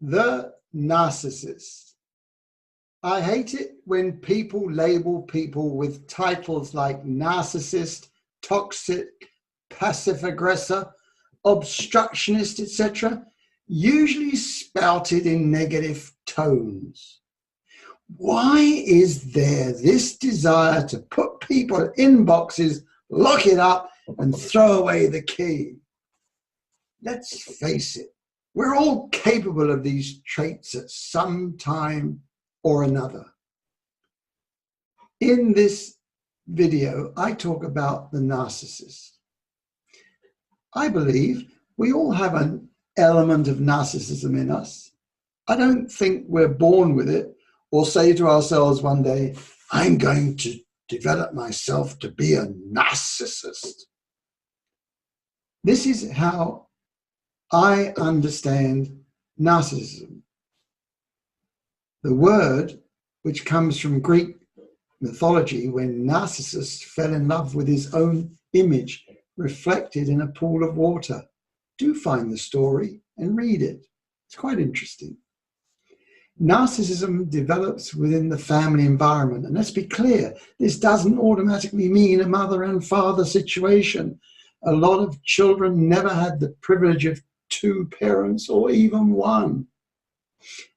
The narcissist. I hate it when people label people with titles like narcissist, toxic, passive aggressor, obstructionist, etc., usually spouted in negative tones. Why is there this desire to put people in boxes, lock it up, and throw away the key? Let's face it, we're all capable of these traits at some time or another. In this video, I talk about the narcissist. I believe we all have an element of narcissism in us. I don't think we're born with it or say to ourselves one day, I'm going to develop myself to be a narcissist. This is how I understand narcissism. The word, which comes from Greek mythology, when Narcissus fell in love with his own image reflected in a pool of water. Do find the story and read it. It's quite interesting. Narcissism develops within the family environment. And let's be clear, this doesn't automatically mean a mother and father situation. A lot of children never had the privilege of two parents or even one.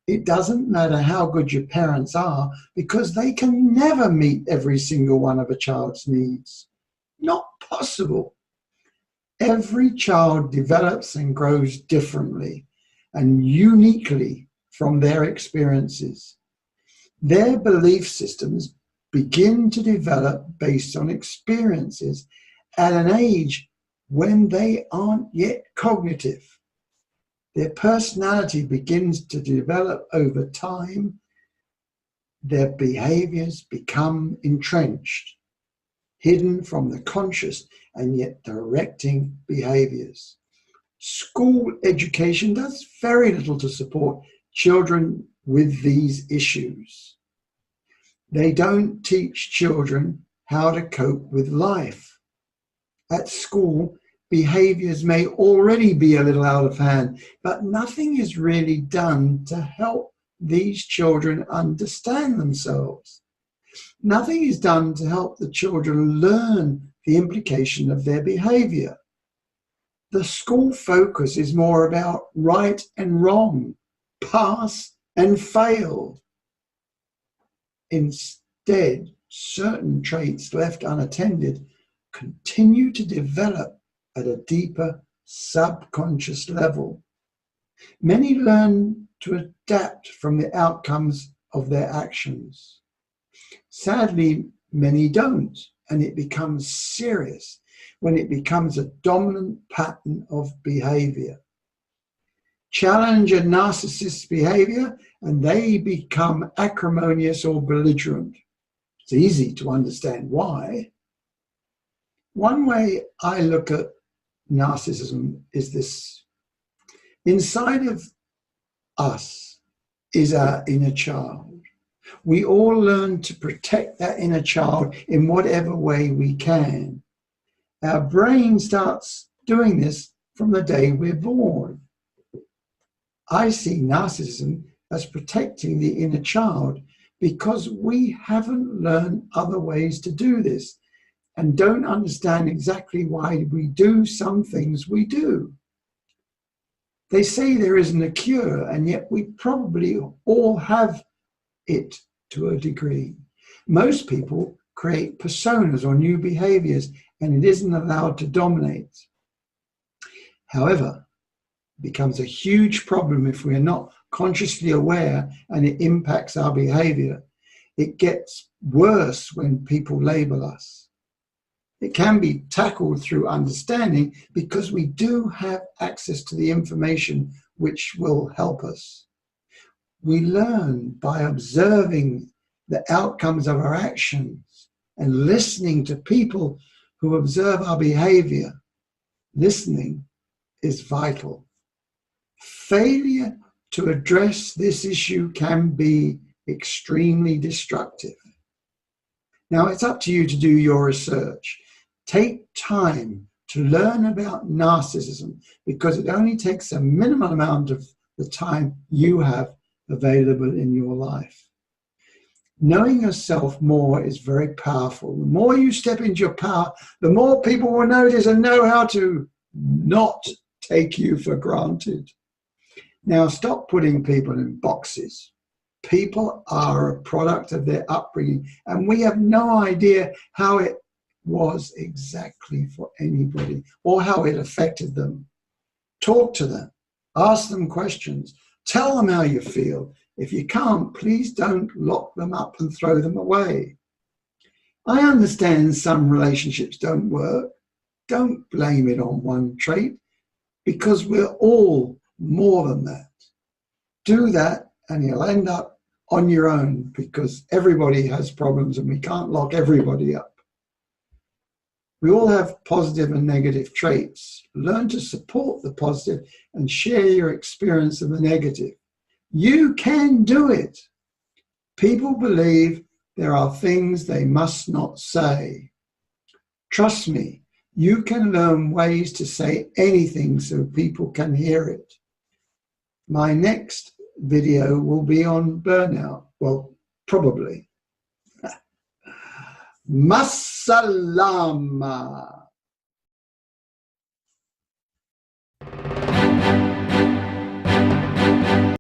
It doesn't matter how good your parents are because they can never meet every single one of a child's needs. Not possible. Every child develops and grows differently and uniquely from their experiences. Their belief systems begin to develop based on experiences at an age when they aren't yet cognitive. Their personality begins to develop over time. Their behaviors become entrenched, hidden from the conscious and yet directing behaviors. School education does very little to support children with these issues. They don't teach children how to cope with life. At school, behaviors may already be a little out of hand, but nothing is really done to help these children understand themselves. Nothing is done to help the children learn the implication of their behavior. The school focus is more about right and wrong, pass and fail. Instead, certain traits left unattended continue to develop at a deeper subconscious level. Many learn to adapt from the outcomes of their actions. Sadly, many don't, and it becomes serious when it becomes a dominant pattern of behavior. Challenge a narcissist's behavior and they become acrimonious or belligerent. It's easy to understand why. One way I look at narcissism is this. Inside of us is our inner child. We all learn to protect that inner child in whatever way we can. Our brain starts doing this from the day we're born. I see narcissism as protecting the inner child because we haven't learned other ways to do this and don't understand exactly why we do some things we do. They say there isn't a cure, and yet we probably all have it to a degree. Most people create personas or new behaviors, and it isn't allowed to dominate. However, it becomes a huge problem if we are not consciously aware and it impacts our behavior. It gets worse when people label us. It can be tackled through understanding because we do have access to the information which will help us. We learn by observing the outcomes of our actions and listening to people who observe our behavior. Listening is vital. Failure to address this issue can be extremely destructive. Now, it's up to you to do your research. Take time to learn about narcissism because it only takes a minimal amount of the time you have available in your life. Knowing yourself more is very powerful. The more you step into your power, the more people will notice and know how to not take you for granted. Now, stop putting people in boxes. People are a product of their upbringing, and we have no idea how it was exactly for anybody or how it affected them. Talk to them, ask them questions, tell them how you feel. If you can't, please don't lock them up and throw them away. I understand some relationships don't work. Don't blame it on one trait, because we're all more than that. Do that and you'll end up on your own, because everybody has problems and we can't lock everybody up. We all have positive and negative traits. Learn to support the positive and share your experience of the negative. You can do it. People believe there are things they must not say. Trust me, you can learn ways to say anything so people can hear it. My next video will be on burnout. Well, probably. Masalama.